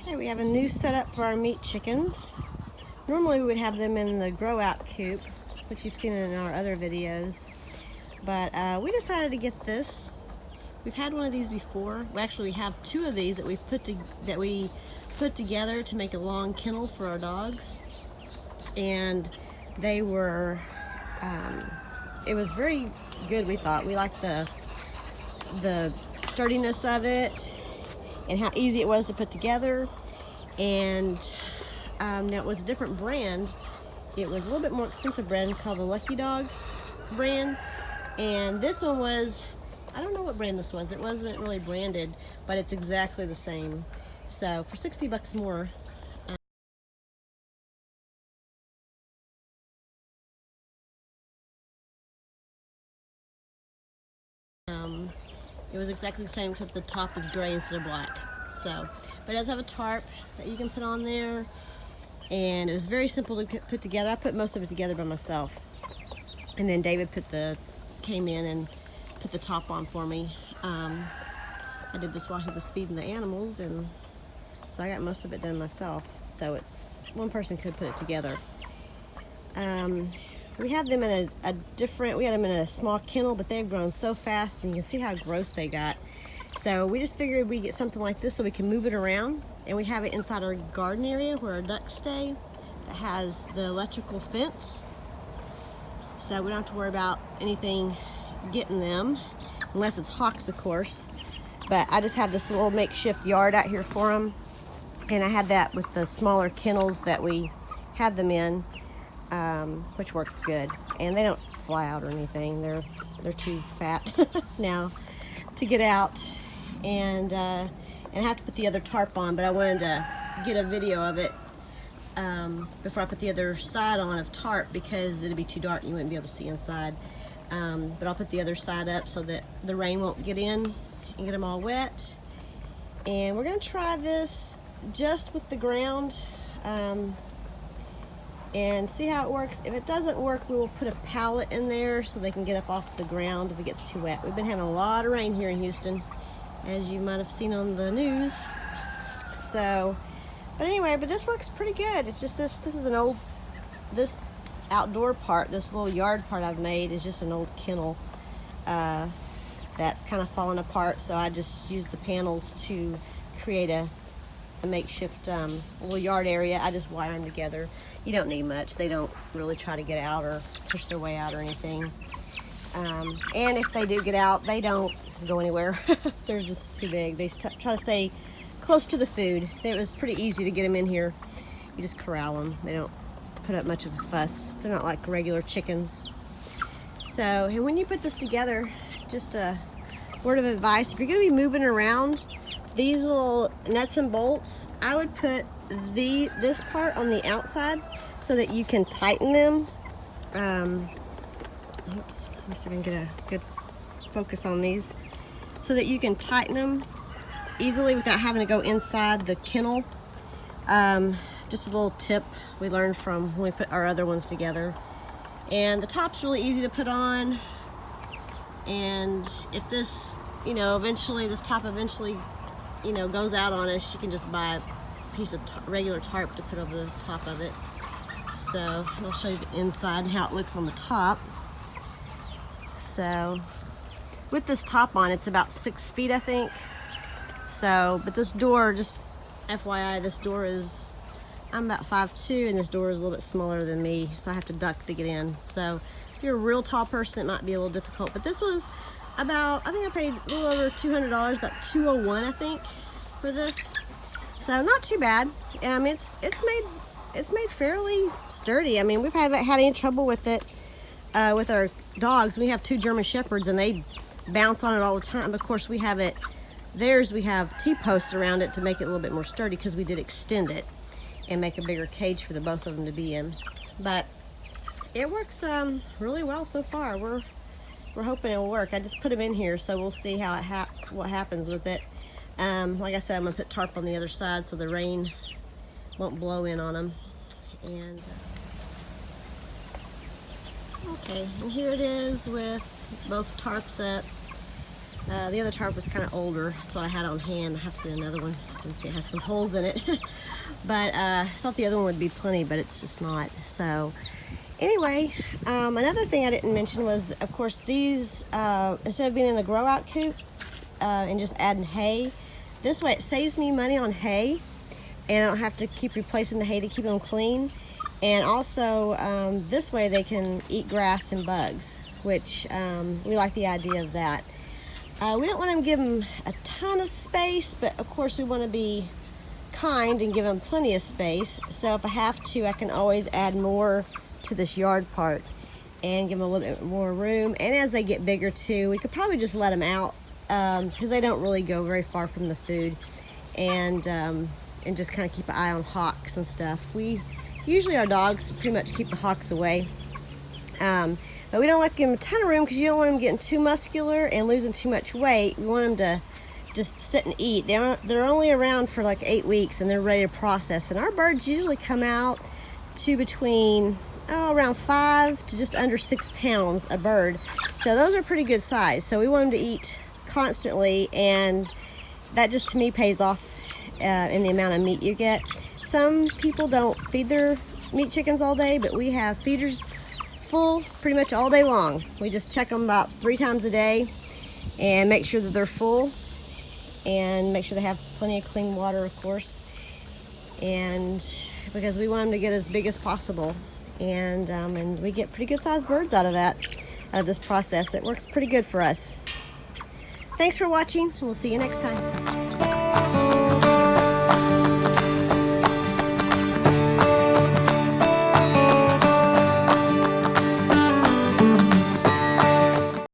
Okay, we have a new setup for our meat chickens. Normally we would have them in the grow out coop, which you've seen in our other videos, but we decided to get this. We've had one of these before. We have two of these that we put together to make a long kennel for our dogs, and they were it was very good. We thought we liked the sturdiness of it and how easy it was to put together. And now it was a different brand. It was a little bit more expensive brand called the Lucky Dog brand, and this one was, I don't know what brand this was. It wasn't really branded, but it's exactly the same. So for 60 bucks more, it was exactly the same except the top is gray instead of black. So, but it does have a tarp that you can put on there, and it was very simple to put together. I put most of it together by myself, and then David came in and put the top on for me. I did this while he was feeding the animals, and so I got most of it done myself. So it's one person could put it together. We had them in we had them in a small kennel, but they've grown so fast, and you can see how gross they got. So we just figured we'd get something like this so we can move it around, and we have it inside our garden area where our ducks stay that has the electrical fence. So we don't have to worry about anything getting them, unless it's hawks, of course. But I just have this little makeshift yard out here for them, and I had that with the smaller kennels that we had them in, which works good. And they don't fly out or anything. They're too fat now to get out, and I have to put the other tarp on, but I wanted to get a video of it before I put the other side on of tarp, because it'd be too dark and you wouldn't be able to see inside. But I'll put the other side up so that the rain won't get in and get them all wet. And we're gonna try this just with the ground and see how it works. If it doesn't work, we will put a pallet in there so they can get up off the ground if it gets too wet. We've been having a lot of rain here in Houston, as you might have seen on the news. So, but anyway, but this works pretty good. It's just this is an old, this outdoor part, this little yard part I've made is just an old kennel that's kind of fallen apart, so I just used the panels to create a makeshift little yard area. I just wire them together. You don't need much. They don't really try to get out or push their way out or anything. And if they do get out, they don't go anywhere. They're just too big. They try to stay close to the food. It was pretty easy to get them in here. You just corral them. They don't put up much of a fuss. They're not like regular chickens. So, and when you put this together, just a word of advice: if you're going to be moving around, these little nuts and bolts, I would put this part on the outside so that you can tighten them. Oops, let me see if I can get a good focus on these, so that you can tighten them easily without having to go inside the kennel. Just a little tip we learned from when we put our other ones together. And the top's really easy to put on, and if this, eventually this top goes out on us, you can just buy a piece of regular tarp to put over the top of it. So I'll show you the inside and how it looks on the top. So with this top on, it's about 6 feet, I think. So, but this door, just FYI, this door is, I'm about 5'2", and this door is a little bit smaller than me, so I have to duck to get in. So if you're a real tall person, it might be a little difficult. But this was about, I think I paid a little over $200, about $201, I think, for this. So not too bad. It's made fairly sturdy. I mean, we've haven't had any trouble with it with our dogs. We have 2 German Shepherds, and they bounce on it all the time. Of course, we have T-posts around it to make it a little bit more sturdy, because we did extend it and make a bigger cage for the both of them to be in. But it works really well so far. We're hoping it'll work. I just put them in here, so we'll see how what happens with it. Like I said, I'm gonna put tarp on the other side so the rain won't blow in on them. And okay, and here it is with both tarps up. The other tarp was kind of older. That's what I had on hand. I have to get another one. You can see it has some holes in it. But I thought the other one would be plenty, but it's just not. So anyway, another thing I didn't mention was, of course, these, instead of being in the grow out coop and just adding hay, this way it saves me money on hay, and I don't have to keep replacing the hay to keep them clean. And also, this way they can eat grass and bugs, which we like the idea of that. We don't want to give them a ton of space, but of course we want to be kind and give them plenty of space. So if I have to, I can always add more to this yard part and give them a little bit more room. And as they get bigger too, we could probably just let them out because they don't really go very far from the food, and just kind of keep an eye on hawks and stuff. Usually our dogs pretty much keep the hawks away. But we don't like to give them a ton of room because you don't want them getting too muscular and losing too much weight. We want them to just sit and eat. They're only around for like 8 weeks and they're ready to process. And our birds usually come out to between around 5 to just under 6 pounds a bird. So those are pretty good size. So we want them to eat constantly, and that just to me pays off in the amount of meat you get. Some people don't feed their meat chickens all day, but we have feeders full pretty much all day long. We just check them about 3 times a day and make sure that they're full, and make sure they have plenty of clean water, of course, and because we want them to get as big as possible, and we get pretty good sized birds out of this process. It works pretty good for us. Thanks for watching, and we'll see you next time.